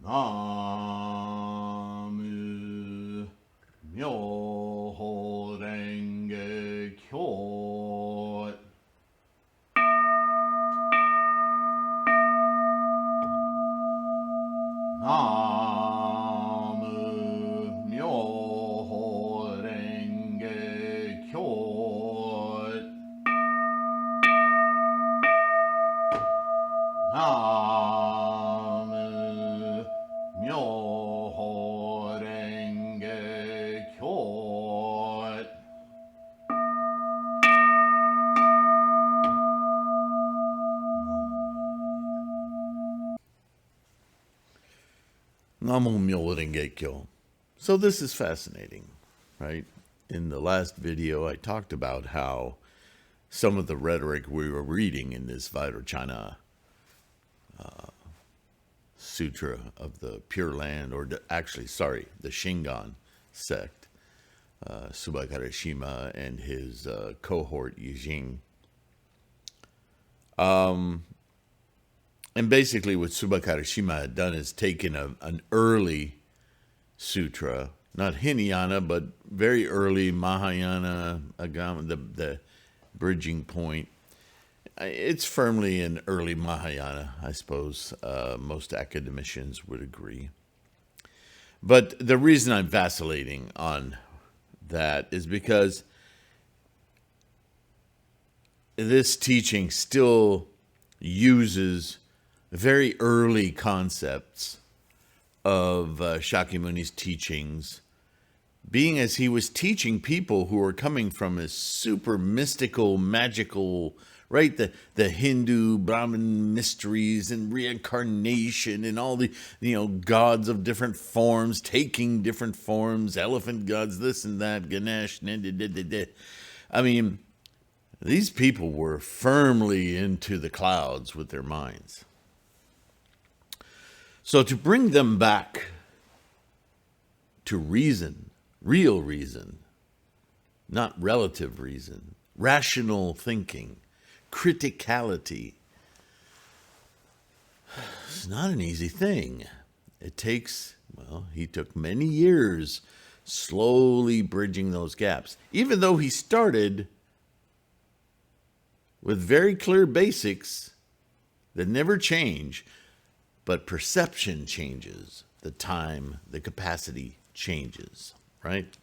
Namu Myoho Renge Kyo. Namu Myoho Renge Kyo. Namu Myoho Renge Kyo. Namo Myoho Renge Kyo. So this is fascinating, right? In the last video, I talked about how some of the rhetoric we were reading in this Vairochana Sutra of the Pure Land, or the Shingon sect, Subakarashima and his cohort Yijing. And basically what Subakarashima had done is taken an early sutra, not Hinayana, but very early Mahayana, Agama, the bridging point. It's firmly in early Mahayana, I suppose. Most academicians would agree. But the reason I'm vacillating on that is because this teaching still uses very early concepts of Shakyamuni's teachings, being as he was teaching people who were coming from a super mystical, magical, right? The Hindu Brahmin mysteries and reincarnation and all the, gods of different forms, taking different forms, elephant gods, this and that, Ganesh, I mean, these people were firmly into the clouds with their minds. So to bring them back to reason, real reason, not relative reason, rational thinking, criticality, it's not an easy thing. It takes, he took many years slowly bridging those gaps, even though he started with very clear basics that never change, but perception changes, the time, the capacity changes, right?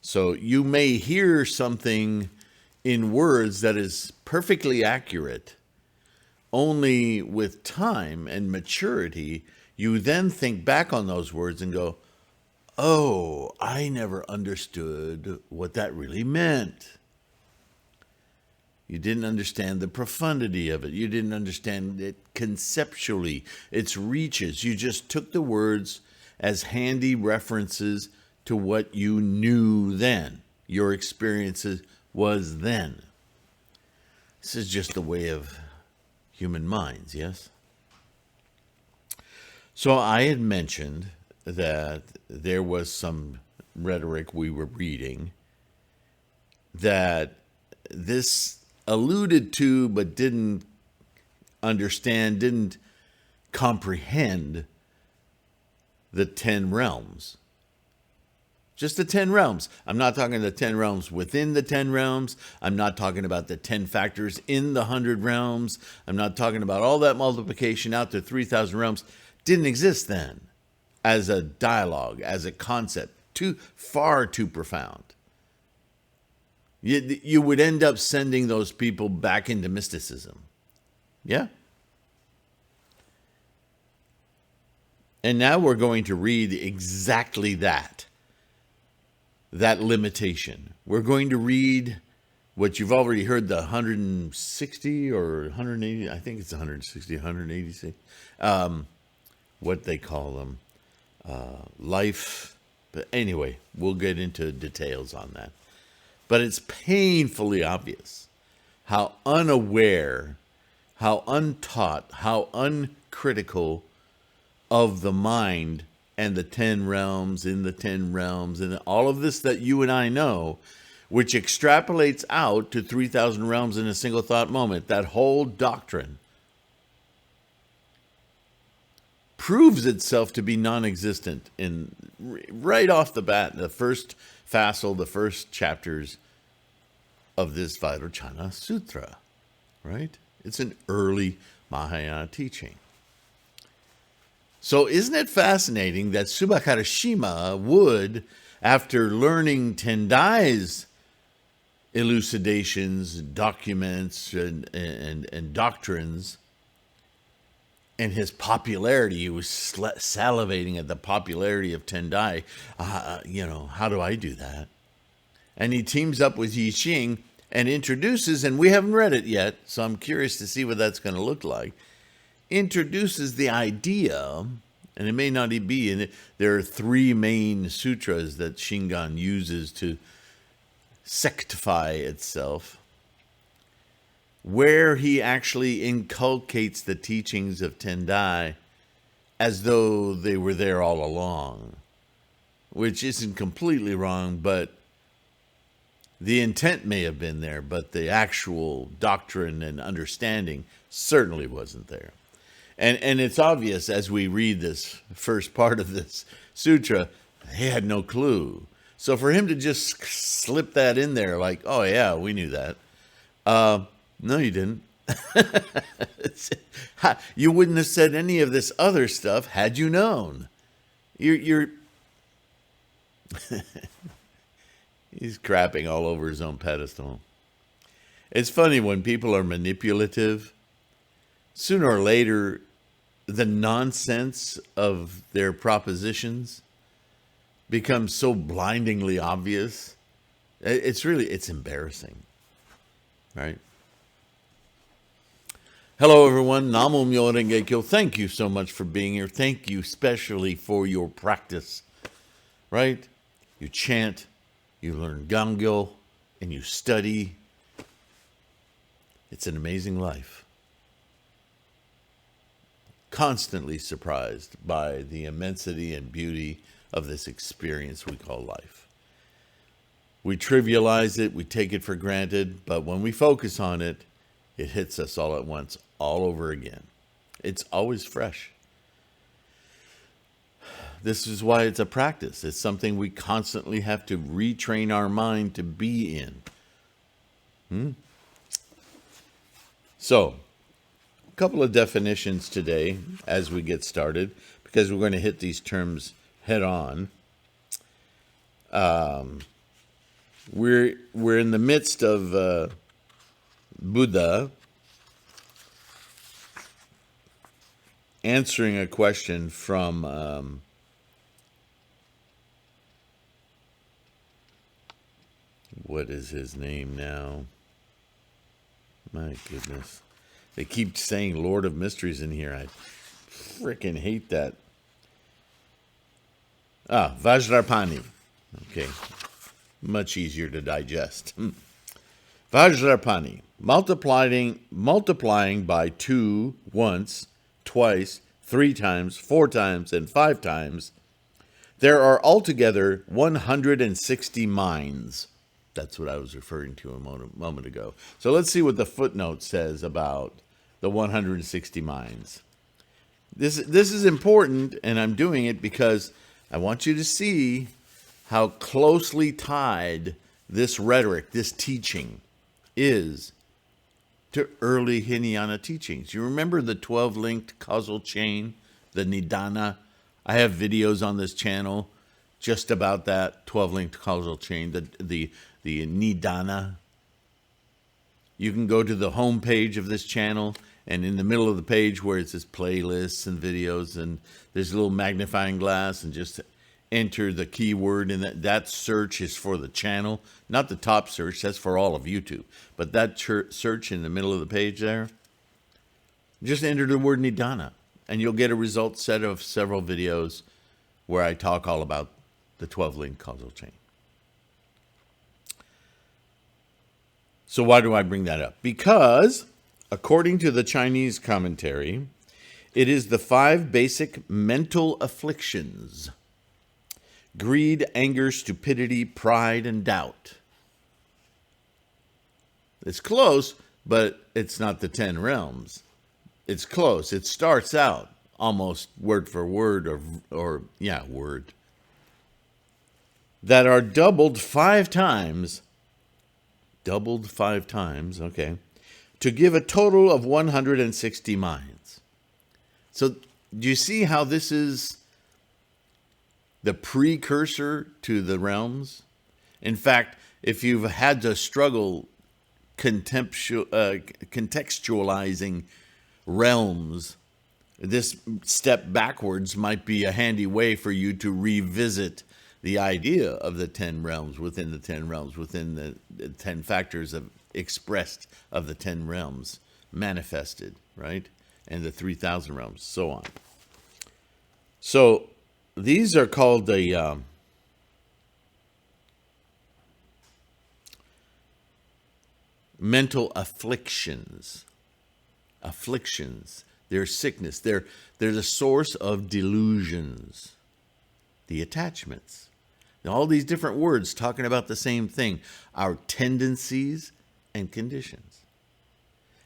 So you may hear something in words that is perfectly accurate. Only with time and maturity, you then think back on those words and go, oh, I never understood what that really meant. You didn't understand the profundity of it. You didn't understand it conceptually, its reaches. You just took the words as handy references to what you knew then. Your experiences was then. This is just the way of human minds, yes? So I had mentioned that there was some rhetoric we were reading that this alluded to but didn't understand, didn't comprehend the 10 realms. Just the 10 realms. I'm not talking the 10 realms within the 10 realms. I'm not talking about the 10 factors in the 100 realms. I'm not talking about all that multiplication out to 3,000 realms. Didn't exist then as a dialogue, as a concept. Far too profound. You would end up sending those people back into mysticism. Yeah? And now we're going to read exactly that limitation. We're going to read what you've already heard, the 160 or 180, I think it's 160, 180, what they call them, life. But anyway, we'll get into details on that. But it's painfully obvious how unaware, how untaught, how uncritical of the mind and the 10 realms in the 10 realms and all of this that you and I know, which extrapolates out to 3,000 realms in a single thought moment. That whole doctrine proves itself to be non-existent in right off the bat, the first facile, the first chapters of this Vairochana Sutra, right? It's an early Mahayana teaching. So isn't it fascinating that Subhakarashima would, after learning Tendai's elucidations, documents, and doctrines, and his popularity, he was salivating at the popularity of Tendai. How do I do that? And he teams up with Yixing and introduces, and we haven't read it yet, so I'm curious to see what that's going to look like, introduces the idea, and it may not be, and there are three main sutras that Shingon uses to sectify itself, where he actually inculcates the teachings of Tendai as though they were there all along, which isn't completely wrong, but the intent may have been there, but the actual doctrine and understanding certainly wasn't there. And it's obvious as we read this first part of this sutra, he had no clue. So for him to just slip that in there like, oh yeah, we knew that. No, you didn't. You wouldn't have said any of this other stuff had you known. You're He's crapping all over his own pedestal. It's funny when people are manipulative, sooner or later, the nonsense of their propositions becomes so blindingly obvious. It's embarrassing, right? Hello, everyone. Namo Myo Renge Kyo. Thank you so much for being here. Thank you especially for your practice, right? You chant, you learn Gangyo, and you study. It's an amazing life. Constantly surprised by the immensity and beauty of this experience we call life. We trivialize it, we take it for granted, but when we focus on it, it hits us all at once, all over again. It's always fresh. This is why it's a practice. It's something we constantly have to retrain our mind to be in. So, a couple of definitions today as we get started, because we're going to hit these terms head on. We're in the midst of Buddha answering a question from what is his name now? My goodness. They keep saying Lord of Mysteries in here. I freaking hate that. Vajrapani. Okay. Much easier to digest. Vajrapani. Multiplying by 2 once, twice, 3 times, 4 times, and 5 times. There are altogether 160 minds. That's what I was referring to a moment ago. So let's see what the footnote says about the 160 minds. This is important, and I'm doing it because I want you to see how closely tied this rhetoric, this teaching, is to early Hinayana teachings. You remember the 12-linked causal chain, the Nidana? I have videos on this channel just about that 12-linked causal chain, the Nidana. You can go to the home page of this channel, and in the middle of the page where it says playlists and videos, and there's a little magnifying glass, and just enter the keyword, and that search is for the channel, not the top search, that's for all of YouTube. But that search in the middle of the page there, just enter the word Nidana, and you'll get a result set of several videos where I talk all about the 12-link causal chain. So why do I bring that up? Because, according to the Chinese commentary, it is the 5 basic mental afflictions: greed, anger, stupidity, pride, and doubt. It's close, but it's not the 10 realms. It's close. It starts out almost word for word, word, that are doubled five times, okay, to give a total of 160 minds. So do you see how this is the precursor to the realms? In fact, if you've had to struggle contextualizing realms, this step backwards might be a handy way for you to revisit the idea of the 10 realms, within the 10 realms, within the 10 factors of expressed of the 10 realms, manifested, right? And the 3,000 realms, so on. So these are called the mental afflictions. They're sickness. They're the source of delusions, the attachments. Now, all these different words talking about the same thing, our tendencies and conditions.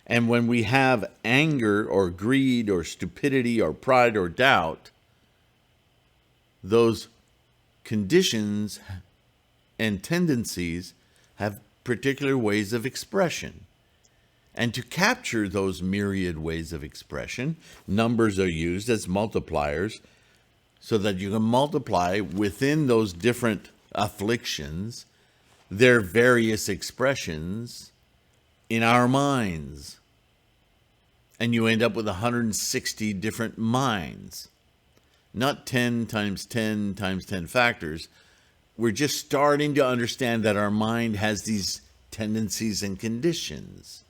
And when we have anger or greed or stupidity or pride or doubt, those conditions and tendencies have particular ways of expression. And to capture those myriad ways of expression, numbers are used as multipliers so that you can multiply within those different afflictions their various expressions in our minds. And you end up with 160 different minds. Not 10 times 10 times 10 factors. We're just starting to understand that our mind has these tendencies and conditions,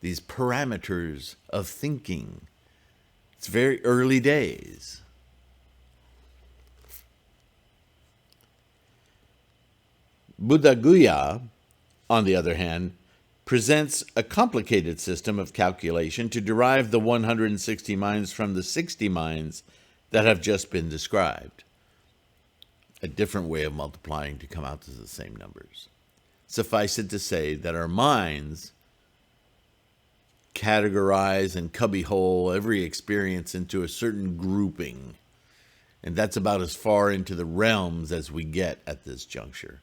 these parameters of thinking. It's very early days. Buddha Guya, on the other hand, presents a complicated system of calculation to derive the 160 minds from the 60 minds that have just been described. A different way of multiplying to come out to the same numbers. Suffice it to say that our minds categorize and cubbyhole every experience into a certain grouping. And that's about as far into the realms as we get at this juncture.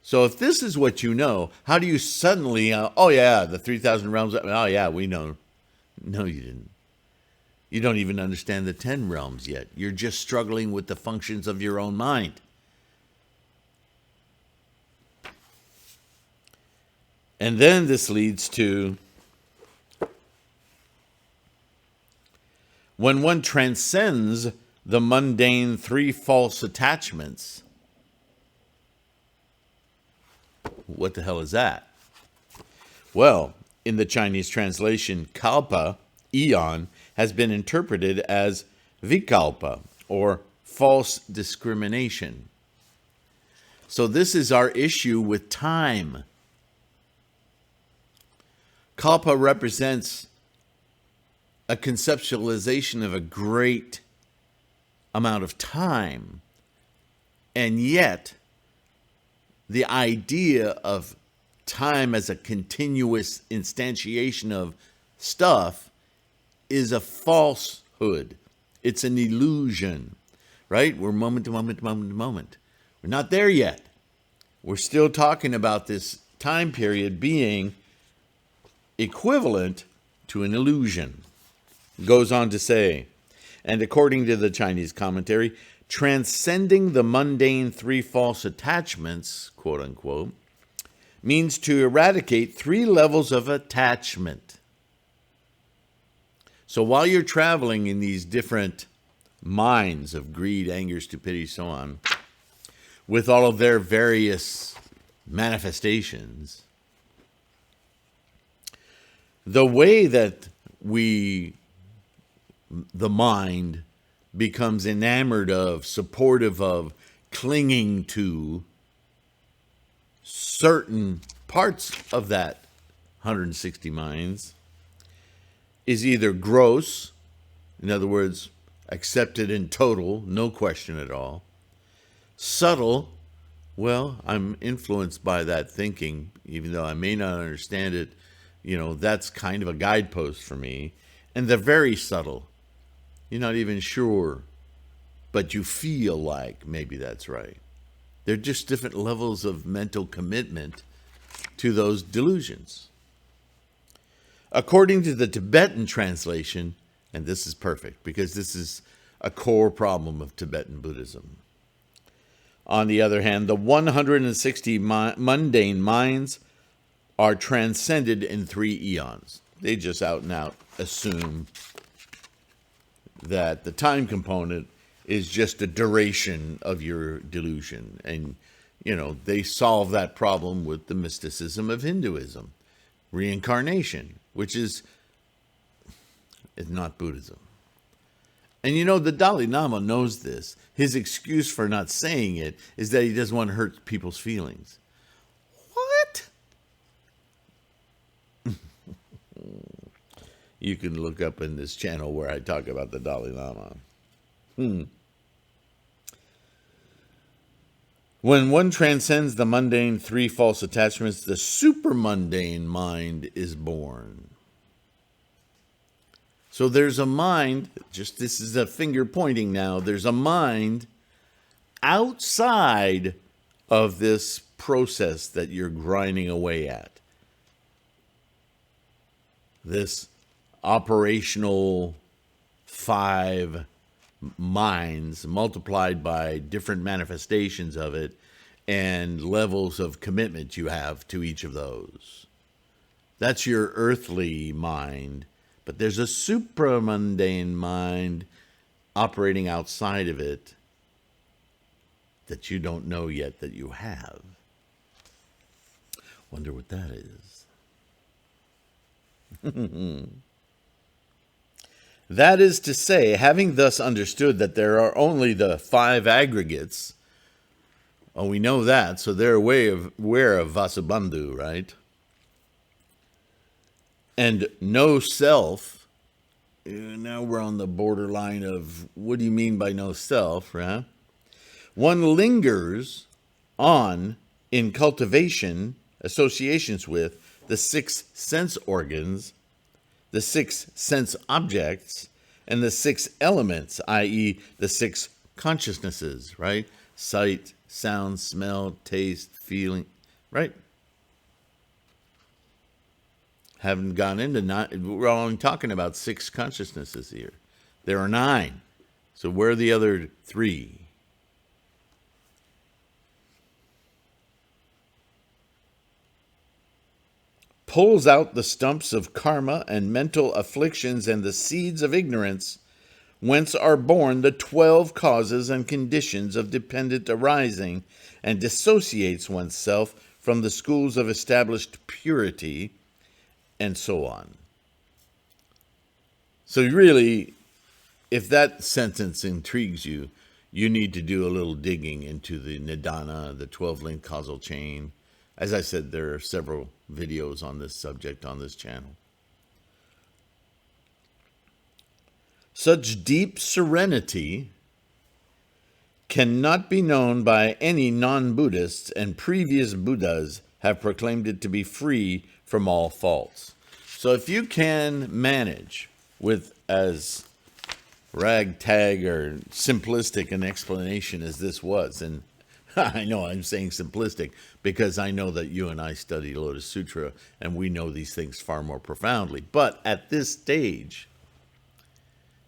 So if this is what you know, how do you suddenly, the 3,000 realms, we know. No, you didn't. You don't even understand the 10 realms yet. You're just struggling with the functions of your own mind. And then this leads to, when one transcends the mundane three false attachments. What the hell is that? Well, in the Chinese translation, kalpa, eon, has been interpreted as vikalpa, or false discrimination. So this is our issue with time. Kalpa represents a conceptualization of a great amount of time, and yet the idea of time as a continuous instantiation of stuff is a falsehood. It's an illusion, right? We're moment to moment to moment to moment. We're not there yet. We're still talking about this time period being equivalent to an illusion. It goes on to say, and according to the Chinese commentary, transcending the mundane three false attachments, quote unquote, means to eradicate three levels of attachment. So while you're traveling in these different minds of greed, anger, stupidity, so on, with all of their various manifestations, the way that the mind becomes enamored of, supportive of, clinging to certain parts of that 160 minds is either gross, in other words, accepted in total, no question at all. Subtle, well, I'm influenced by that thinking, even though I may not understand it, that's kind of a guidepost for me. And the very subtle, You're not even sure, but you feel like maybe that's right. They're just different levels of mental commitment to those delusions. According to the Tibetan translation, and this is perfect because this is a core problem of Tibetan Buddhism. On the other hand, the 160 mundane minds are transcended in 3 eons. They just out and out assume that the time component is just a duration of your delusion. And, they solve that problem with the mysticism of Hinduism, reincarnation, which is not Buddhism. And the Dalai Lama knows this. His excuse for not saying it is that he doesn't want to hurt people's feelings. What? You can look up in this channel where I talk about the Dalai Lama. When one transcends the mundane 3 false attachments, the supermundane mind is born. So there's a mind, this is a finger pointing now, there's a mind outside of this process that you're grinding away at. This operational 5 minds multiplied by different manifestations of it and levels of commitment you have to each of those. That's your earthly mind. But there's a supramundane mind operating outside of it that you don't know yet that you have. Wonder what that is. That is to say, having thus understood that there are only the 5 aggregates, we know that, so they're aware of Vasubandhu, right? And no self. Now we're on the borderline of what do you mean by no self, right? One lingers on in cultivation, associations with the 6 sense organs, the 6 sense objects, and the 6 elements, i.e. the 6 consciousnesses, right? Sight, sound, smell, taste, feeling, right? Haven't gone into 9. We're only talking about 6 consciousnesses here. There are 9. So where are the other 3? Pulls out the stumps of karma and mental afflictions and the seeds of ignorance, whence are born the 12 causes and conditions of dependent arising, and dissociates oneself from the schools of established purity, and so on. So really, if that sentence intrigues you, you need to do a little digging into the Nidana, the 12-link causal chain. As I said, there are several videos on this subject on this channel. Such deep serenity cannot be known by any non-Buddhists, and previous Buddhas have proclaimed it to be free from all faults. So if you can manage with as ragtag or simplistic an explanation as this was, and I know I'm saying simplistic because I know that you and I study Lotus Sutra and we know these things far more profoundly. But at this stage,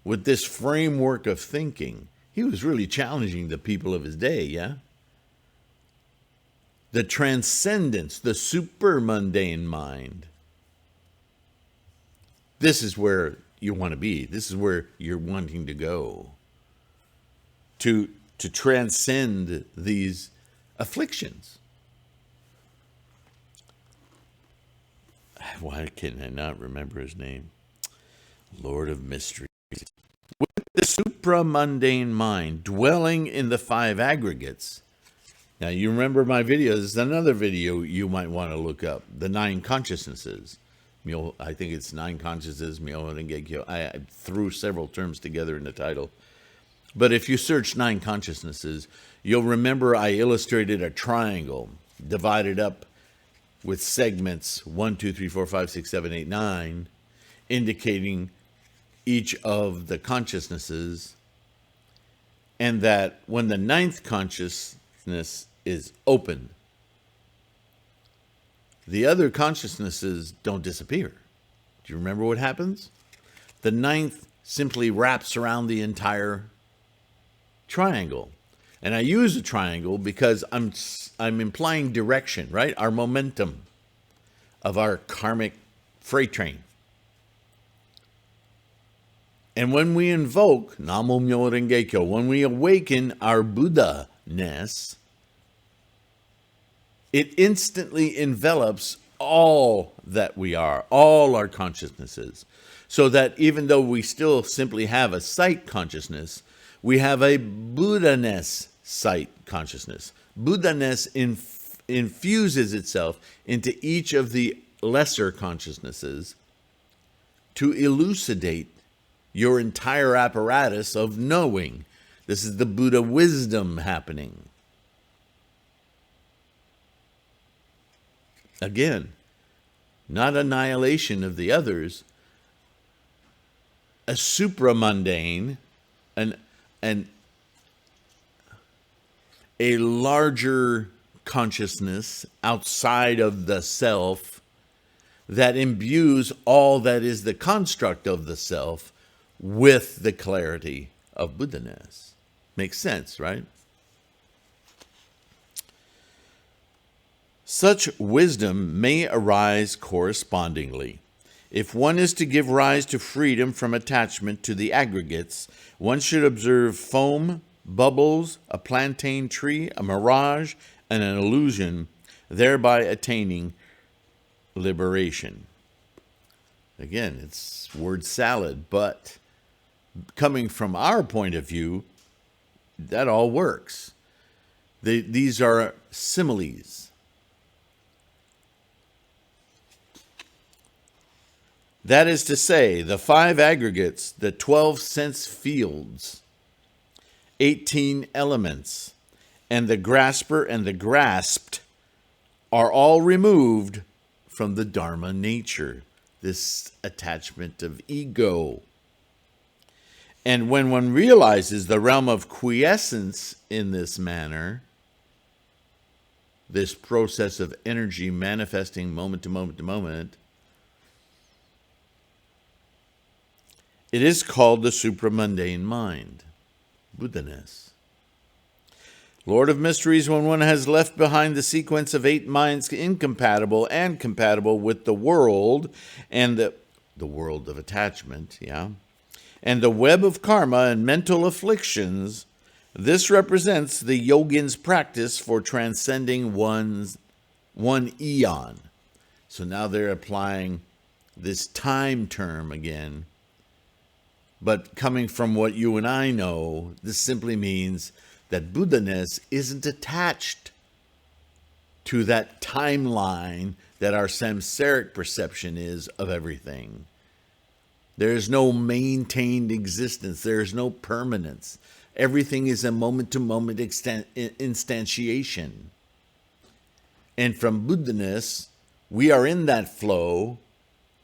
with this framework of thinking, he was really challenging the people of his day, yeah? The transcendence, the supermundane mind. This is where you want to be. This is where you're wanting to go. To transcend these afflictions. Why can I not remember his name? Lord of Mysteries. With the supramundane mind dwelling in the 5 aggregates. Now, you remember my video. This is another video you might want to look up. The 9 consciousnesses. I think it's 9 consciousnesses. I threw several terms together in the title. But if you search 9 consciousnesses, you'll remember I illustrated a triangle divided up with segments 1, 2, 3, 4, 5, 6, 7, 8, 9, indicating each of the consciousnesses, and that when the ninth consciousness is open, the other consciousnesses don't disappear. Do you remember what happens? The ninth simply wraps around the entire triangle. And I use a triangle because I'm implying direction, right? Our momentum of our karmic freight train. And when we invoke Namo Myo Renge Kyo, when we awaken our Buddha-ness, it instantly envelops all that we are, all our consciousnesses, so that even though we still simply have a sight consciousness, we have a Buddha-ness sight consciousness. Buddha-ness infuses itself into each of the lesser consciousnesses to elucidate your entire apparatus of knowing. This is the Buddha wisdom happening. Again, not annihilation of the others, a supramundane, a larger consciousness outside of the self that imbues all that is the construct of the self with the clarity of Buddha-ness. Makes sense, right? Such wisdom may arise correspondingly. If one is to give rise to freedom from attachment to the aggregates, one should observe foam, bubbles, a plantain tree, a mirage, and an illusion, thereby attaining liberation. Again, it's word salad, but coming from our point of view, that all works. These are similes. That is to say, the 5 aggregates, the 12 sense fields, 18 elements, and the grasper and the grasped are all removed from the Dharma nature, this attachment of ego. And when one realizes the realm of quiescence in this manner, this process of energy manifesting moment to moment to moment, it is called the supramundane mind, Buddha-ness. Lord of Mysteries, when one has left behind the sequence of 8 minds incompatible and compatible with the world, and the world of attachment, and the web of karma and mental afflictions, this represents the yogin's practice for transcending one eon. So now they're applying this time term again. But coming from what you and I know, this simply means that Buddha-ness isn't attached to that timeline that our samsaric perception is of everything. There is no maintained existence. There is no permanence. Everything is a moment-to-moment instantiation. And from Buddha-ness, we are in that flow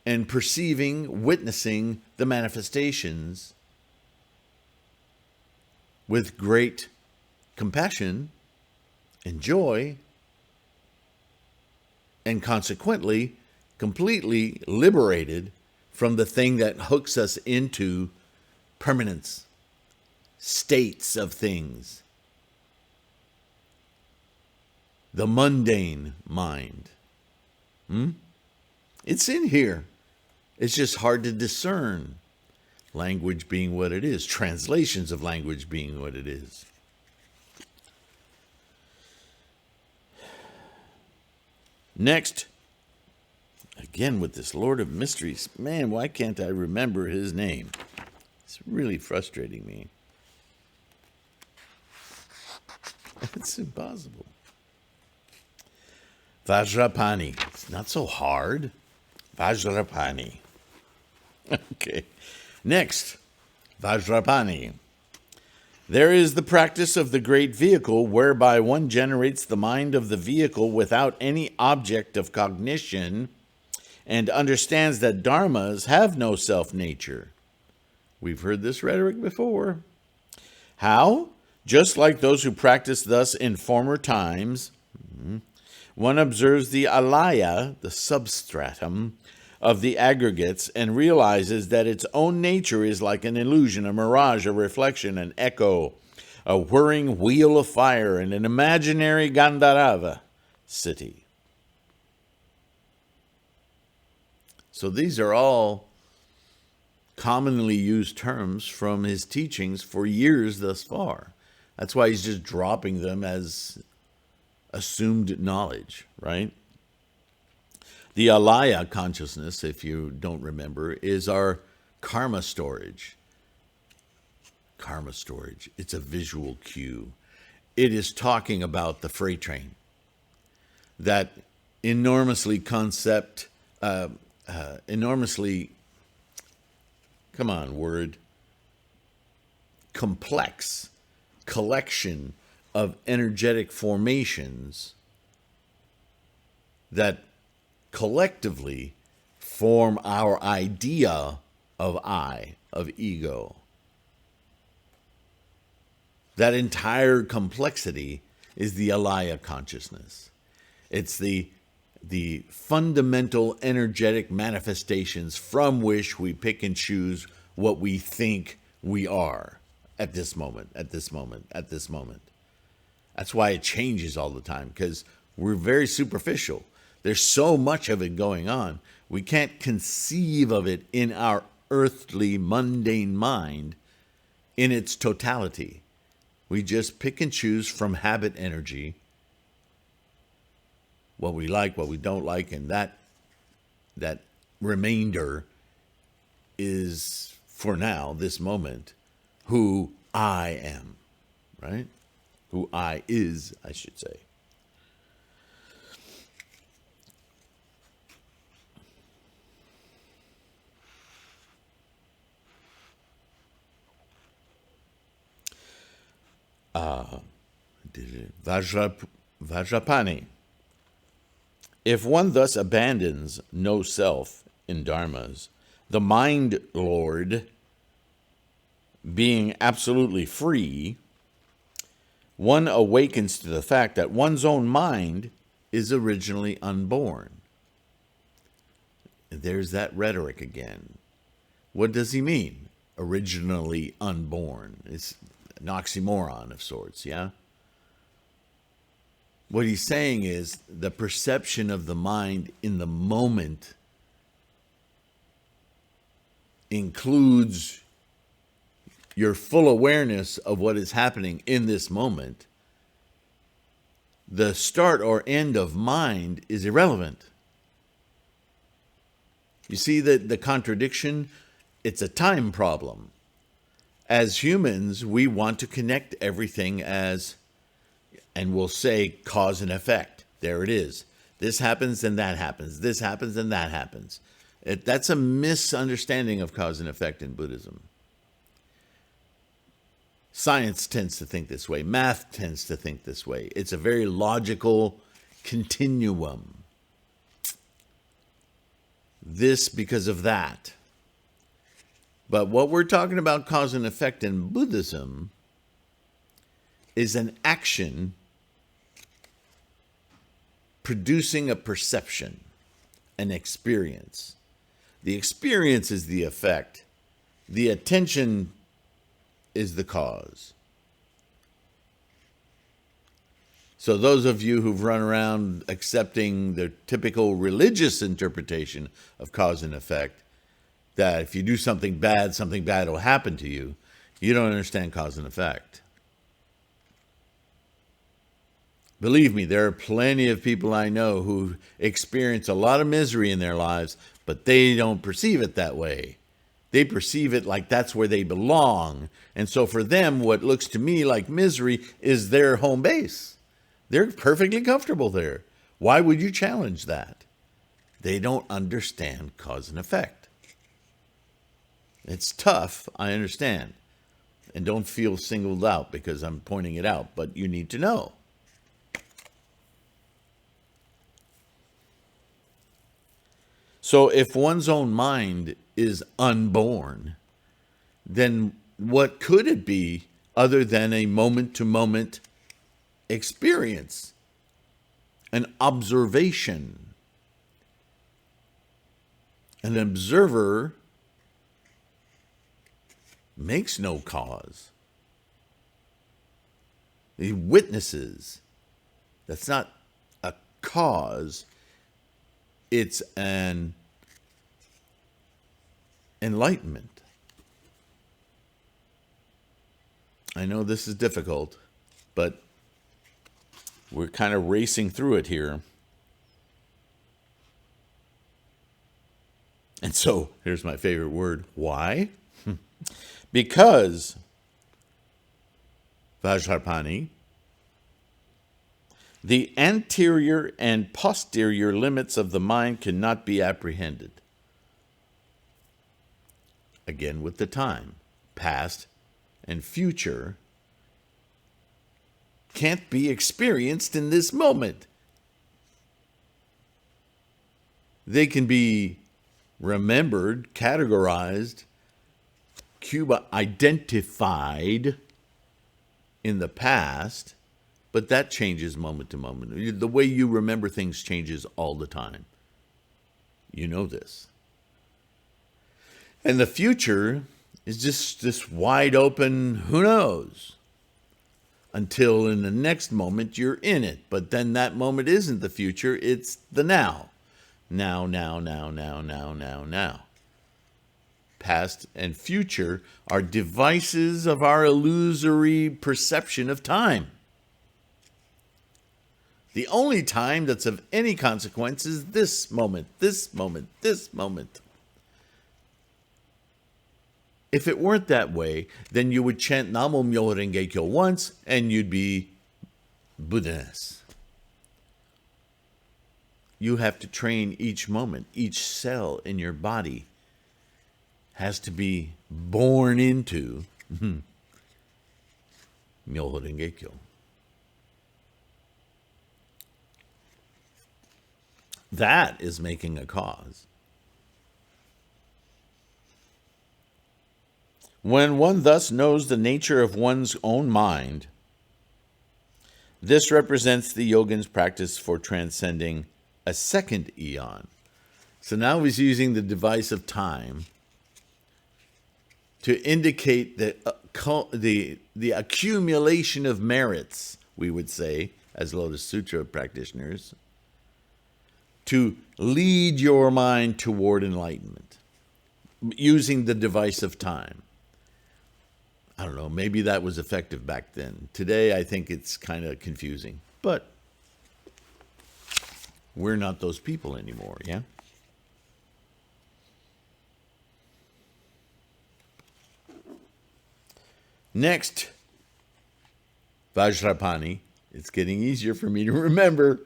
and perceiving, witnessing the manifestations with great compassion and joy, and consequently completely liberated from the thing that hooks us into permanence, states of things. The mundane mind. It's in here. It's just hard to discern. Language being what it is. Translations of language being what it is. Next, again with this Lord of Mysteries. Man, why can't I remember his name? It's really frustrating me. It's impossible. Vajrapani. It's not so hard. Vajrapani. Okay. Next, Vajrapani. There is the practice of the great vehicle whereby one generates the mind of the vehicle without any object of cognition and understands that dharmas have no self-nature. We've heard this rhetoric before. How? Just like those who practiced thus in former times, one observes the alaya, the substratum, of the aggregates and realizes that its own nature is like an illusion, a mirage, a reflection, an echo, a whirring wheel of fire, and an imaginary Gandharva city. So these are all commonly used terms from his teachings for years thus far. That's why he's just dropping them as assumed knowledge, right? The alaya consciousness, if you don't remember, is our karma storage. Karma storage. It's a visual cue. It is talking about the freight train. That enormously complex collection of energetic formations that collectively form our idea of I, of ego. That entire complexity is the alaya consciousness. It's the fundamental energetic manifestations from which we pick and choose what we think we are at this moment, at this moment, at this moment. That's why it changes all the time, because we're very superficial. There's so much of it going on. We can't conceive of it in our earthly, mundane mind in its totality. We just pick and choose from habit energy what we like, what we don't like, and that remainder is, for now, this moment, who I am, right? Who I is, I should say. Vajrapani. If one thus abandons no self in dharmas, the mind lord, being absolutely free, one awakens to the fact that one's own mind is originally unborn. There's that rhetoric again. What does he mean? Originally unborn. It's an oxymoron of sorts, yeah? What he's saying is the perception of the mind in the moment includes your full awareness of what is happening in this moment. The start or end of mind is irrelevant. You see the contradiction? It's a time problem. As humans, we want to connect everything as, and we'll say, cause and effect. There it is. This happens and that happens. This happens and that happens. That's a misunderstanding of cause and effect in Buddhism. Science tends to think this way. Math tends to think this way. It's a very logical continuum. This because of that. But what we're talking about, cause and effect in Buddhism, is an action producing a perception, an experience. The experience is the effect. The attention is the cause. So those of you who've run around accepting the typical religious interpretation of cause and effect, that if you do something bad will happen to you, you don't understand cause and effect. Believe me, there are plenty of people I know who experience a lot of misery in their lives, but they don't perceive it that way. They perceive it like that's where they belong. And so for them, what looks to me like misery is their home base. They're perfectly comfortable there. Why would you challenge that? They don't understand cause and effect. It's tough, I understand. And don't feel singled out because I'm pointing it out, but you need to know. So if one's own mind is unborn, then what could it be other than a moment-to-moment experience, an observation? An observer makes no cause. He witnesses. That's not a cause. It's an enlightenment. I know this is difficult, but we're kind of racing through it here. And so, here's my favorite word. Why? Because, Vajrapani, the anterior and posterior limits of the mind cannot be apprehended. Again with the time, past and future can't be experienced in this moment. They can be remembered, categorized, identified in the past, but that changes moment to moment. The way you remember things changes all the time. You know this. And the future is just this wide open, who knows? Until in the next moment you're in it. But then that moment isn't the future, it's the now. Now, now, now, now, now, now, now. Past and future are devices of our illusory perception of time. The only time that's of any consequence is this moment, this moment, this moment. If it weren't that way, then you would chant Namo Myoho Renge Kyo once and you'd be Buddha-ness. You have to train each moment. Each cell in your body has to be born into Myoho Renge Kyo. That is making a cause. When one thus knows the nature of one's own mind, this represents the yogin's practice for transcending a second eon. So now he's using the device of time to indicate the accumulation of merits, we would say, as Lotus Sutra practitioners, to lead your mind toward enlightenment, using the device of time. I don't know, maybe that was effective back then. Today, I think it's kind of confusing. But we're not those people anymore, yeah? Next, Vajrapani. It's getting easier for me to remember.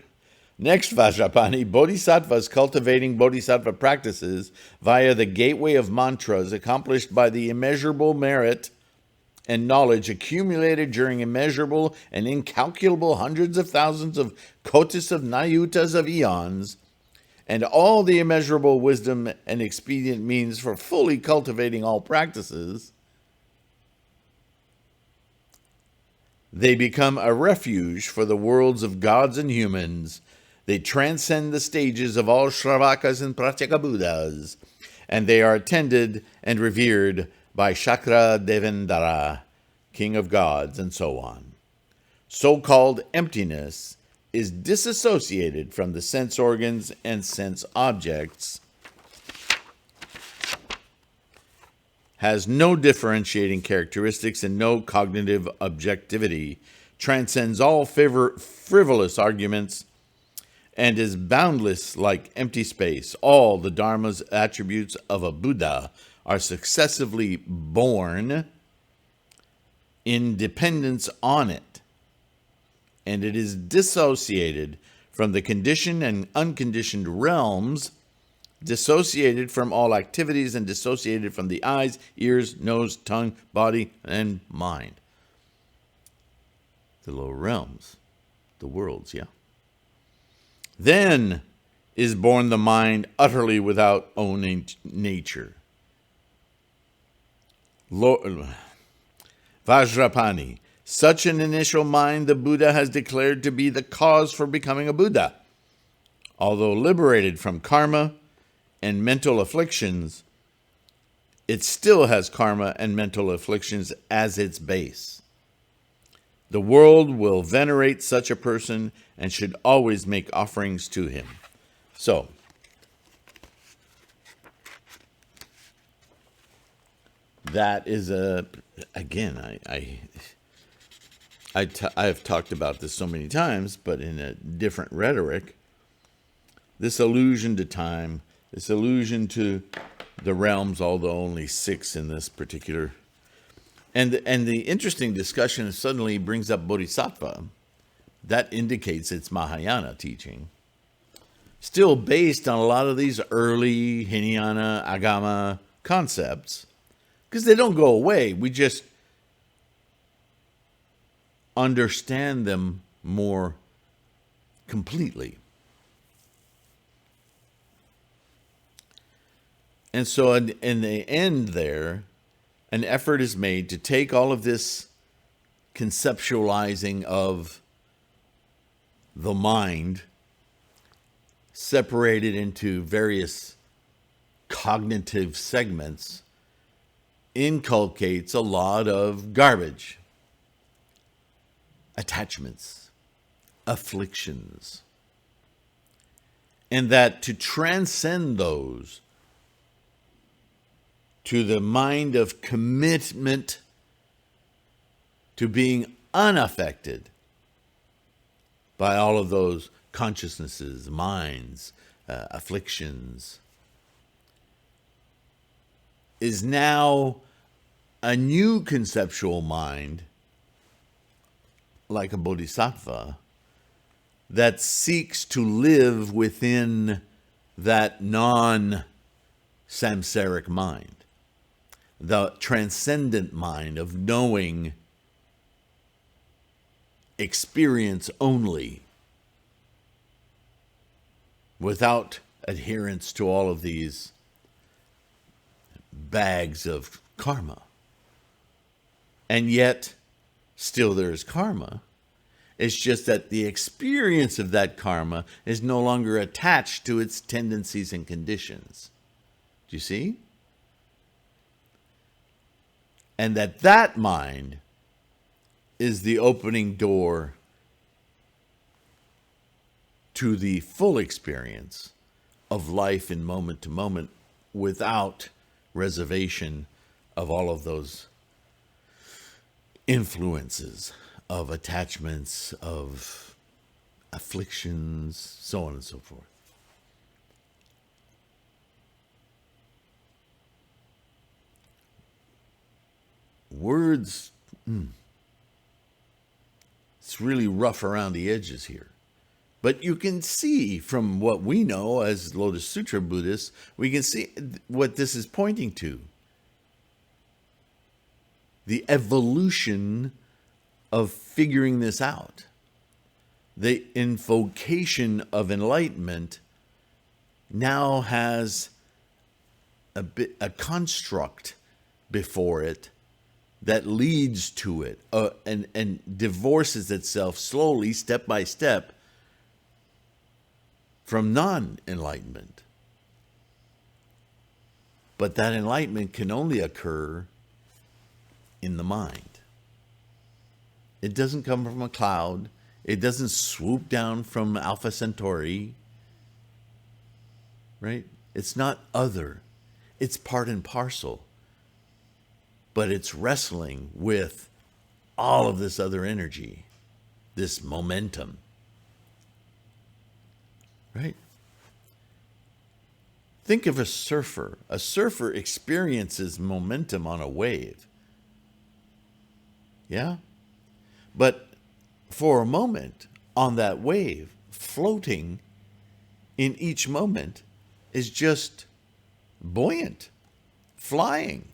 Next, Vajrapani, bodhisattvas cultivating bodhisattva practices via the gateway of mantras accomplished by the immeasurable merit and knowledge accumulated during immeasurable and incalculable hundreds of thousands of kotis of nayutas of eons, and all the immeasurable wisdom and expedient means for fully cultivating all practices, they become a refuge for the worlds of gods and humans. They transcend the stages of all Shravakas and Pratyeka Buddhas, and they are attended and revered by Shakra Devendra, king of gods, and so on. So-called emptiness is disassociated from the sense organs and sense objects, has no differentiating characteristics and no cognitive objectivity, transcends all frivolous arguments, and is boundless like empty space. All the Dharma's attributes of a Buddha are successively born in dependence on it, and it is dissociated from the conditioned and unconditioned realms, dissociated from all activities, and dissociated from the eyes, ears, nose, tongue, body, and mind. The lower realms, the worlds, yeah. Then is born the mind utterly without own nature. Vajrapani. Such an initial mind the Buddha has declared to be the cause for becoming a Buddha. Although liberated from karma and mental afflictions, it still has karma and mental afflictions as its base. The world will venerate such a person and should always make offerings to him. So, that is again, I have talked about this so many times, but in a different rhetoric. This allusion to time, this allusion to the realms, although only 6 in this particular. And the interesting discussion suddenly brings up Bodhisattva. That indicates it's Mahayana teaching. Still based on a lot of these early Hinayana, Agama concepts, because they don't go away. We just understand them more completely. And so in the end there, an effort is made to take all of this conceptualizing of the mind, separated into various cognitive segments, inculcates a lot of garbage, attachments, afflictions. And that to transcend those to the mind of commitment to being unaffected by all of those consciousnesses, minds, afflictions, is now a new conceptual mind, like a bodhisattva, that seeks to live within that non-samsaric mind, the transcendent mind of knowing experience only, without adherence to all of these bags of karma. And yet, still there is karma. It's just that the experience of that karma is no longer attached to its tendencies and conditions. Do you see? And that mind is the opening door to the full experience of life in moment to moment without reservation of all of those influences of attachments, of afflictions, so on and so forth. Words, it's really rough around the edges here. But you can see from what we know as Lotus Sutra Buddhists, we can see what this is pointing to. The evolution of figuring this out. The invocation of enlightenment now has a construct before it that leads to it and divorces itself slowly, step by step, from non-enlightenment. But that enlightenment can only occur in the mind. It doesn't come from a cloud. It doesn't swoop down from Alpha Centauri. Right? It's not other. It's part and parcel. But it's wrestling with all of this other energy, this momentum. Right? Think of a surfer. A surfer experiences momentum on a wave. Yeah? But for a moment, on that wave, floating in each moment is just buoyant, flying.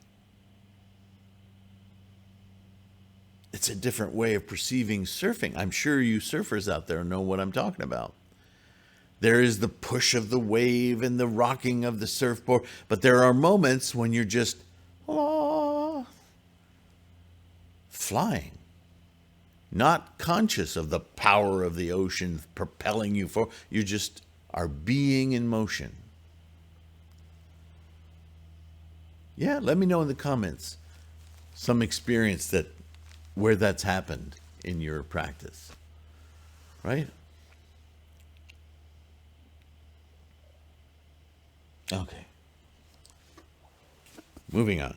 It's a different way of perceiving surfing. I'm sure you surfers out there know what I'm talking about. There is the push of the wave and the rocking of the surfboard, but there are moments when you're just, ah, flying, not conscious of the power of the ocean propelling you forward. You just are being in motion. Yeah, let me know in the comments some experience where that's happened in your practice, right? Okay. Moving on.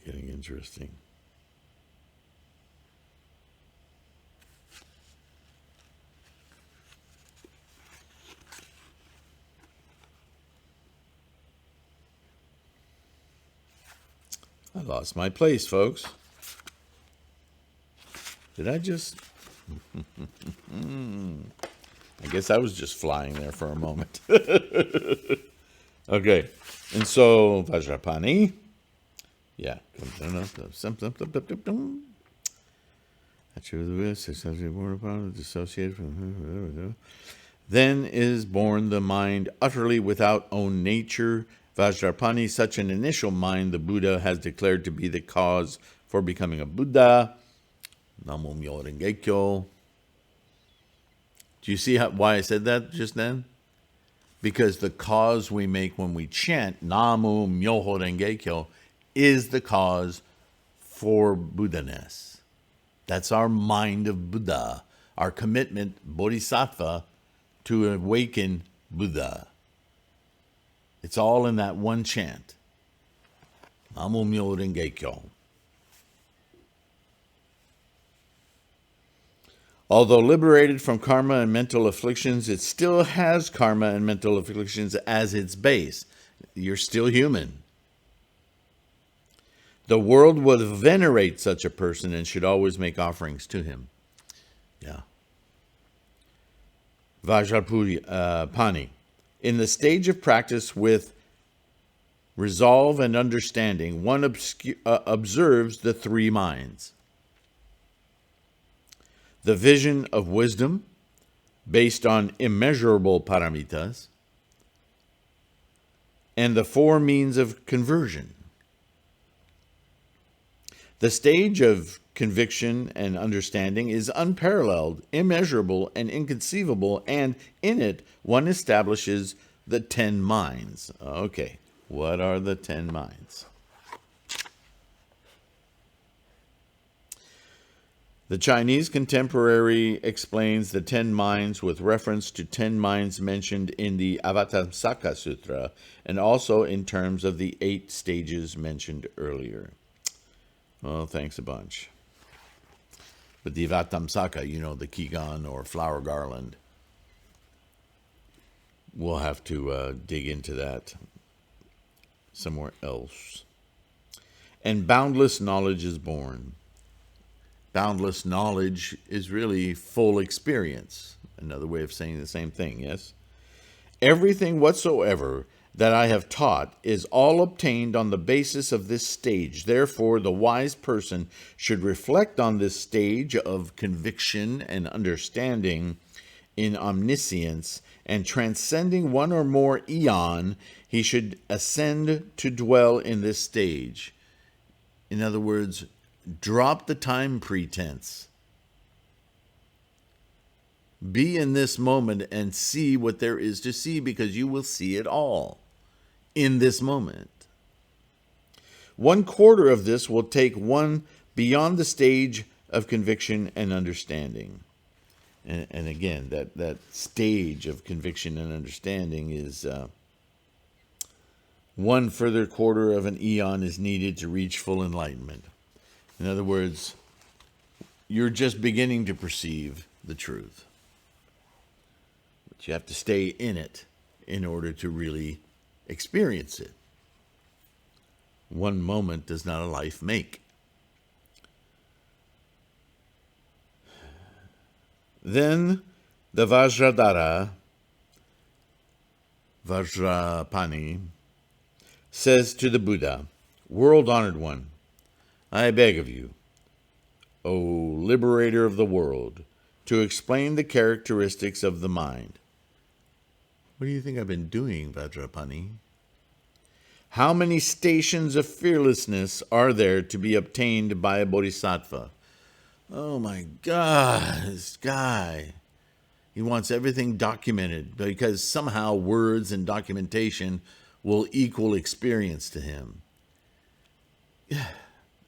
Getting interesting. I lost my place, folks. Did I just... I guess I was just flying there for a moment. Okay. And so, Vajrapani. Yeah. Then is born the mind utterly without own nature. Vajrapani, such an initial mind, the Buddha has declared to be the cause for becoming a Buddha. Namo Myoho Renge Kyo. Do you see why I said that just then? Because the cause we make when we chant Namo Myoho Renge Kyo is the cause for Buddha-ness. That's our mind of Buddha, our commitment, Bodhisattva, to awaken Buddha. It's all in that one chant. Namo Myoho Renge Kyo. Although liberated from karma and mental afflictions, it still has karma and mental afflictions as its base. You're still human. The world would venerate such a person and should always make offerings to him. Yeah. Vajrapani. In the stage of practice with resolve and understanding, one observes the three minds. The vision of wisdom, based on immeasurable paramitas, and the four means of conversion. The stage of conviction and understanding is unparalleled, immeasurable, and inconceivable, and in it one establishes the 10 minds. Okay, what are the 10 minds? The Chinese contemporary explains the 10 minds with reference to 10 minds mentioned in the Avatamsaka Sutra, and also in terms of the 8 stages mentioned earlier. Well, thanks a bunch. But the Avatamsaka, the Kigan or flower garland, we'll have to dig into that somewhere else. And boundless knowledge is born. Boundless knowledge is really full experience. Another way of saying the same thing, yes? Everything whatsoever that I have taught is all obtained on the basis of this stage. Therefore, the wise person should reflect on this stage of conviction and understanding in omniscience, and transcending one or more eon, he should ascend to dwell in this stage. In other words, drop the time pretense. Be in this moment and see what there is to see, because you will see it all in this moment. 1/4 of this will take one beyond the stage of conviction and understanding. And again, that stage of conviction and understanding is 1 further 1/4 of an eon is needed to reach full enlightenment. In other words, you're just beginning to perceive the truth. But you have to stay in it in order to really experience it. One moment does not a life make. Then the Vajrapani, says to the Buddha, "World-honored one, I beg of you, O liberator of the world, to explain the characteristics of the mind. What do you think I've been doing, Vajrapani? How many stations of fearlessness are there to be obtained by a bodhisattva? Oh my God, this guy. He wants everything documented because somehow words and documentation will equal experience to him.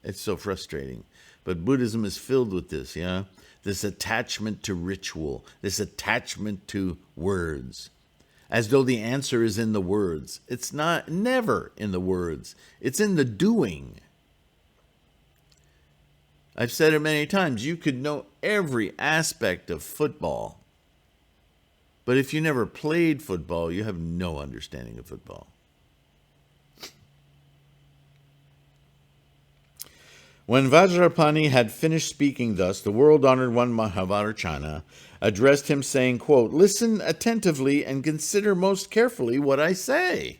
It's so frustrating. But Buddhism is filled with this, yeah? This attachment to ritual, this attachment to words, as though the answer is in the words. It's not, never in the words. It's in the doing. I've said it many times. You could know every aspect of football, but if you never played football, you have no understanding of football. When Vajrapani had finished speaking thus, the world-honored one Mahavairocana addressed him, saying, quote, "Listen attentively and consider most carefully what I say.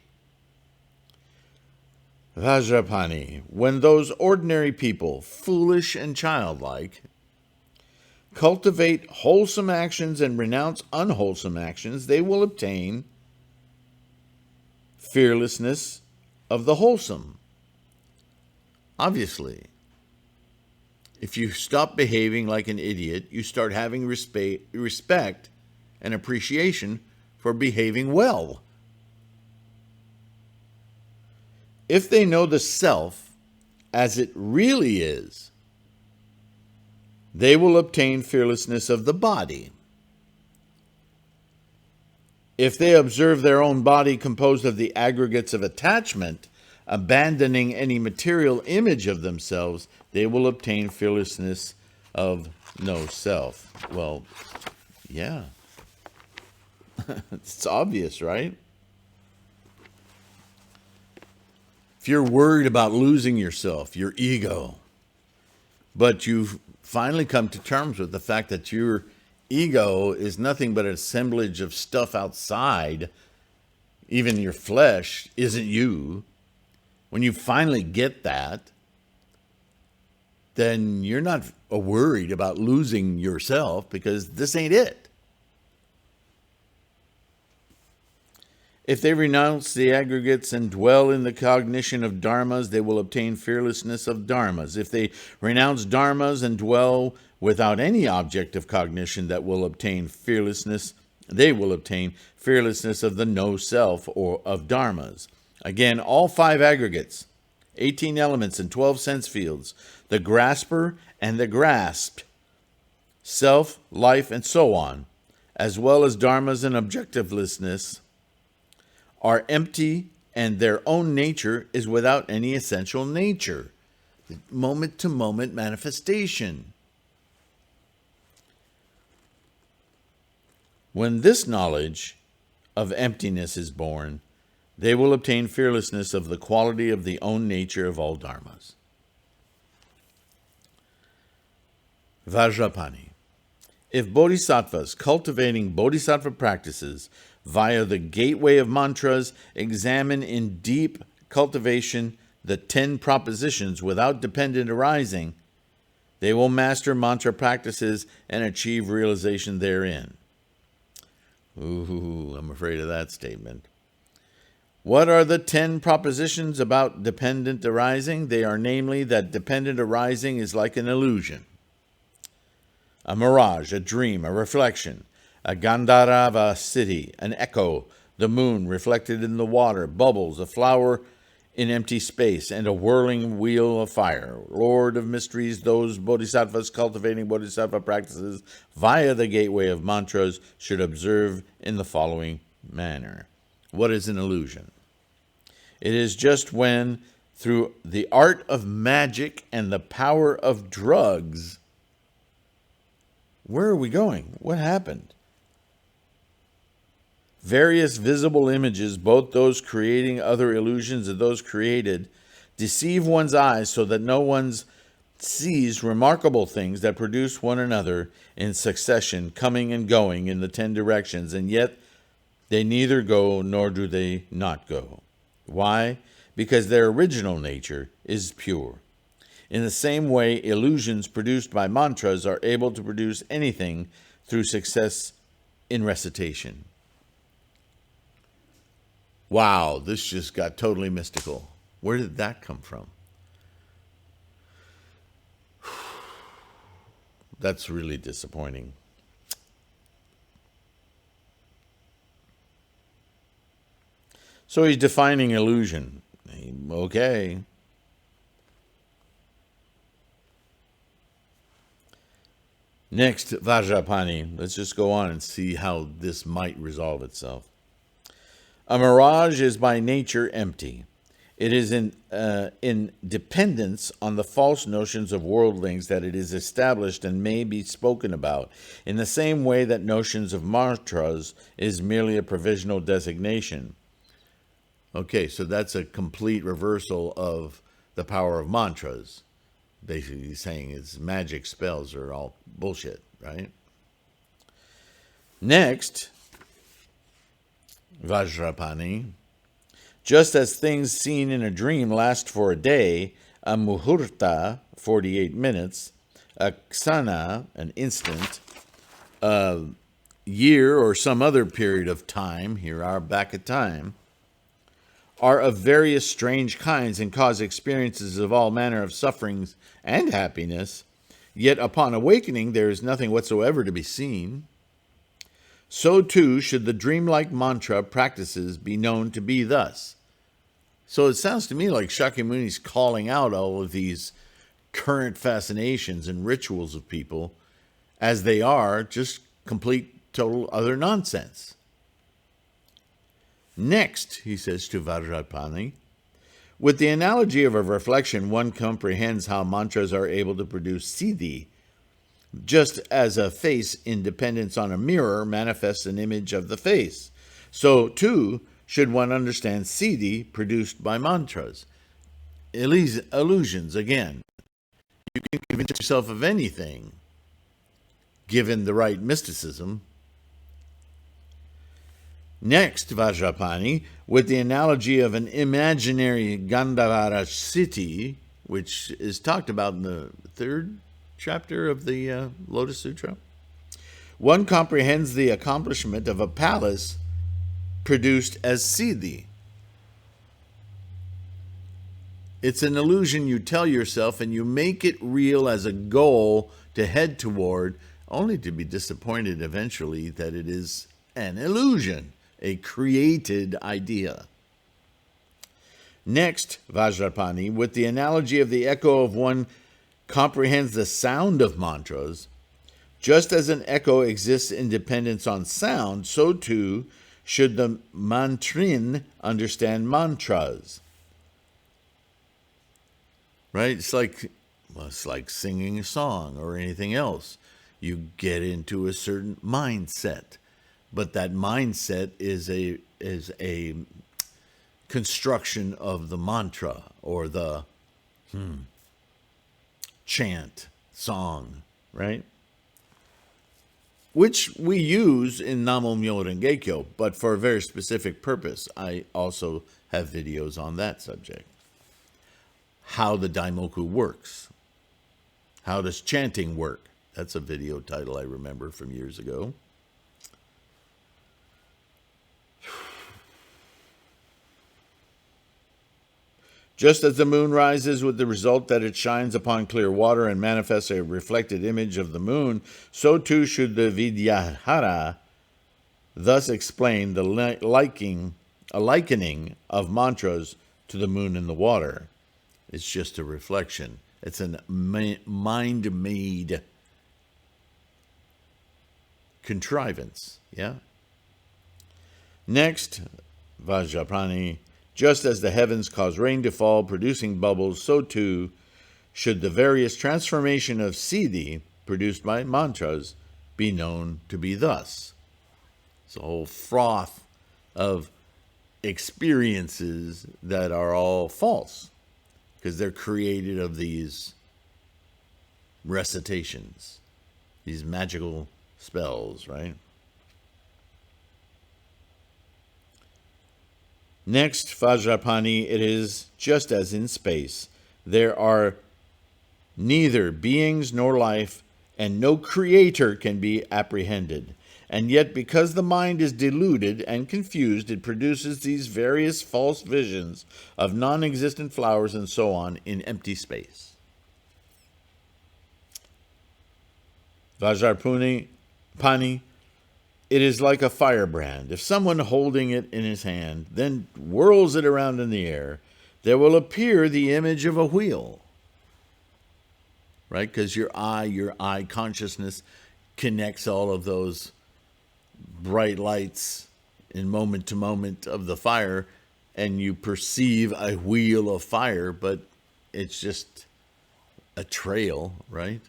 Vajrapani, when those ordinary people, foolish and childlike, cultivate wholesome actions and renounce unwholesome actions, they will obtain fearlessness of the wholesome." Obviously, if you stop behaving like an idiot, you start having respect and appreciation for behaving well. If they know the self as it really is, they will obtain fearlessness of the body. If they observe their own body composed of the aggregates of attachment, abandoning any material image of themselves, they will obtain fearlessness of no self. Well, yeah. It's obvious, right? If you're worried about losing yourself, your ego, but you've finally come to terms with the fact that your ego is nothing but an assemblage of stuff outside, even your flesh isn't you. When you finally get that, then you're not worried about losing yourself because this ain't it. If they renounce the aggregates and dwell in the cognition of dharmas, they will obtain fearlessness of dharmas. If they renounce dharmas and dwell without any object of cognition that will obtain fearlessness, they will obtain fearlessness of the no self or of dharmas. Again, all 5 aggregates, 18 elements and 12 sense fields, the grasper and the grasped, self, life, and so on, as well as dharmas and objectivelessness, are empty, and their own nature is without any essential nature. Moment-to-moment manifestation. When this knowledge of emptiness is born, they will obtain fearlessness of the quality of the own nature of all dharmas. Vajrapani. If bodhisattvas cultivating bodhisattva practices via the gateway of mantras examine in deep cultivation the 10 propositions without dependent arising, they will master mantra practices and achieve realization therein. Ooh, I'm afraid of that statement. What are the 10 propositions about dependent arising? They are namely that dependent arising is like an illusion, a mirage, a dream, a reflection, a Gandharva city, an echo, the moon reflected in the water, bubbles, a flower in empty space, and a whirling wheel of fire. Lord of mysteries, those bodhisattvas cultivating bodhisattva practices via the gateway of mantras should observe in the following manner. What is an illusion? It is just when, through the art of magic and the power of drugs, where are we going? What happened? Various visible images, both those creating other illusions and those created, deceive one's eyes so that no one sees remarkable things that produce one another in succession, coming and going in the 10 directions, and yet they neither go nor do they not go. Why? Because their original nature is pure. In the same way, illusions produced by mantras are able to produce anything through success in recitation. Wow, this just got totally mystical. Where did that come from? That's really disappointing. So he's defining illusion. Okay. Next, Vajrapani. Let's just go on and see how this might resolve itself. A mirage is by nature empty. It is in dependence on the false notions of worldlings that it is established and may be spoken about, in the same way that notions of mantras is merely a provisional designation. Okay, so that's a complete reversal of the power of mantras. Basically saying its magic spells are all bullshit, right? Next, Vajrapani. Just as things seen in a dream last for a day, a muhurta, 48 minutes, a ksana, an instant, a year or some other period of time, here are back at time, are of various strange kinds and cause experiences of all manner of sufferings and happiness, yet upon awakening there is nothing whatsoever to be seen. So too should the dreamlike mantra practices be known to be thus. So it sounds to me like Shakyamuni's calling out all of these current fascinations and rituals of people as they are just complete, total other nonsense. Next, he says to Vajrapani, with the analogy of a reflection, one comprehends how mantras are able to produce siddhi, just as a face in dependence on a mirror manifests an image of the face. So, too, should one understand siddhi produced by mantras. Illusions, again. You can convince yourself of anything, given the right mysticism. Next, Vajrapani, with the analogy of an imaginary Gandhavara city, which is talked about in the 3rd chapter of the Lotus Sutra, one comprehends the accomplishment of a palace produced as siddhi. It's an illusion you tell yourself and you make it real as a goal to head toward, only to be disappointed eventually that it is an illusion, a created idea. Next, Vajrapani, with the analogy of the echo of one comprehends the sound of mantras, just as an echo exists in dependence on sound, so too should the mantrin understand mantras. Right? It's like singing a song or anything else. You get into a certain mindset, but that mindset is a construction of the mantra or the chant, song, right? Which we use in Namo Myo Renge Kyo, but for a very specific purpose. I also have videos on that subject. How the Daimoku works. How does chanting work? That's a video title I remember from years ago. Just as the moon rises with the result that it shines upon clear water and manifests a reflected image of the moon, so too should the Vidyahara thus explain the likening of mantras to the moon and the water. It's just a reflection. It's a mind-made contrivance. Yeah. Next, Vajrapani. Just as the heavens cause rain to fall, producing bubbles, so too should the various transformation of siddhi produced by mantras be known to be thus. It's a whole froth of experiences that are all false because they're created of these recitations, these magical spells, right? Next, Vajrapani, it is just as in space. There are neither beings nor life and no creator can be apprehended. And yet, because the mind is deluded and confused, it produces these various false visions of non-existent flowers and so on in empty space. Vajrapani, it is like a firebrand. If someone holding it in his hand then whirls it around in the air, there will appear the image of a wheel. Right? Because your eye consciousness connects all of those bright lights in moment to moment of the fire, and you perceive a wheel of fire, but it's just a trail, right?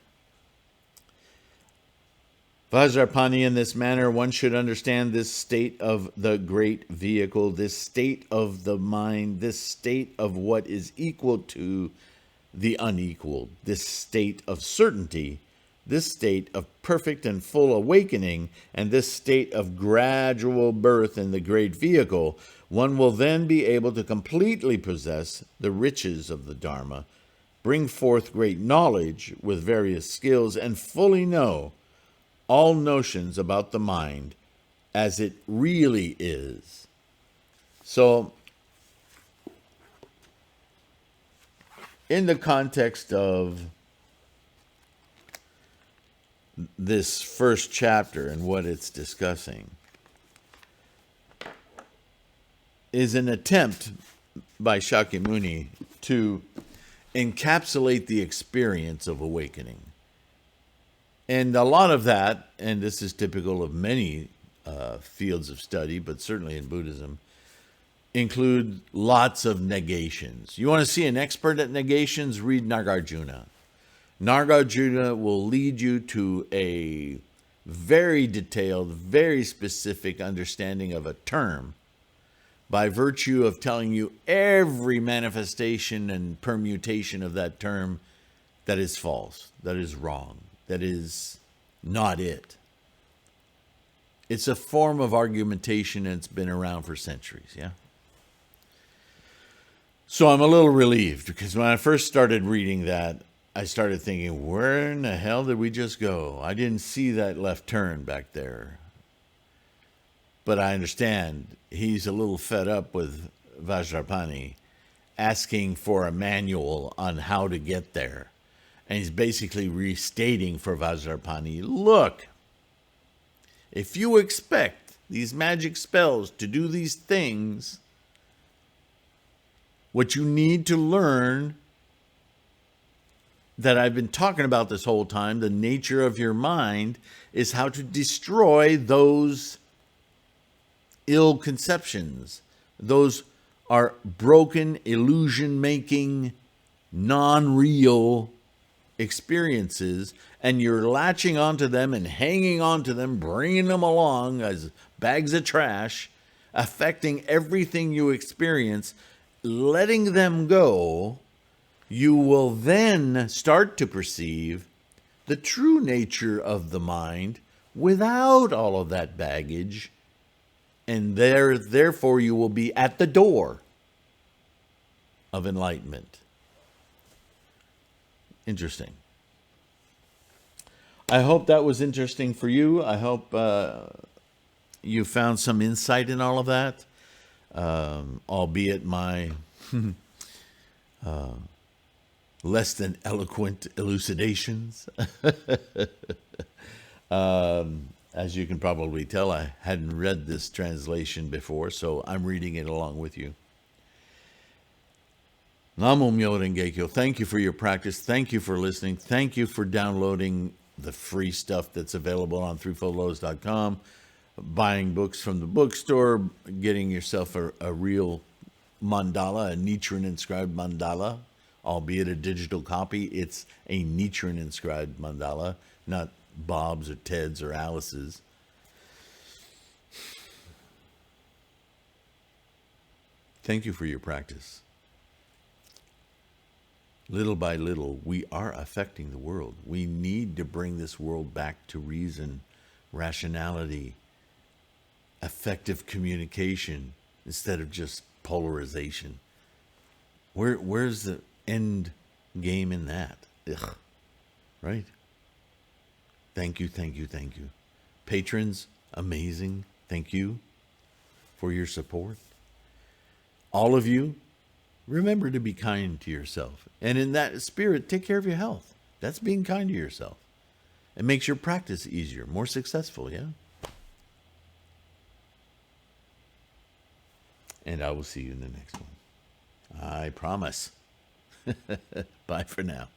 Vajrapani, in this manner, one should understand this state of the great vehicle, this state of the mind, this state of what is equal to the unequaled, this state of certainty, this state of perfect and full awakening, and this state of gradual birth in the great vehicle. One will then be able to completely possess the riches of the Dharma, bring forth great knowledge with various skills, and fully know all notions about the mind as it really is. So, in the context of this first chapter and what it's discussing, is an attempt by Shakyamuni to encapsulate the experience of awakening. And a lot of that, and this is typical of many fields of study, but certainly in Buddhism, include lots of negations. You want to see an expert at negations? Read Nagarjuna. Nagarjuna will lead you to a very detailed, very specific understanding of a term by virtue of telling you every manifestation and permutation of that term that is false, that is wrong, that is not it. It's a form of argumentation, and it's been around for centuries, yeah? So I'm a little relieved, because when I first started reading that, I started thinking, where in the hell did we just go? I didn't see that left turn back there. But I understand he's a little fed up with Vajrapani asking for a manual on how to get there. And he's basically restating for Vajrapani, look, if you expect these magic spells to do these things, what you need to learn, that I've been talking about this whole time, the nature of your mind, is how to destroy those ill conceptions. Those are broken, illusion-making, non-real experiences, and you're latching onto them and hanging onto them, bringing them along as bags of trash, affecting everything you experience, letting them go. You will then start to perceive the true nature of the mind without all of that baggage, and therefore you will be at the door of enlightenment. Interesting. I hope that was interesting for you. I hope you found some insight in all of that, albeit my less than eloquent elucidations. As you can probably tell, I hadn't read this translation before, so I'm reading it along with you. Namo Myo Renge Kyo. Thank you for your practice. Thank you for listening. Thank you for downloading the free stuff that's available on threefoldlotus.com, buying books from the bookstore, getting yourself a real mandala, a Nichiren-inscribed mandala, albeit a digital copy. It's a Nichiren-inscribed mandala, not Bob's or Ted's or Alice's. Thank you for your practice. Little by little, we are affecting the world. We need to bring this world back to reason, rationality, effective communication, instead of just polarization. Where's the end game in that? Ugh. Right? Thank you, thank you, thank you. Patrons, amazing. Thank you for your support. All of you, remember to be kind to yourself. And in that spirit, take care of your health. That's being kind to yourself. It makes your practice easier, more successful, yeah? And I will see you in the next one. I promise. Bye for now.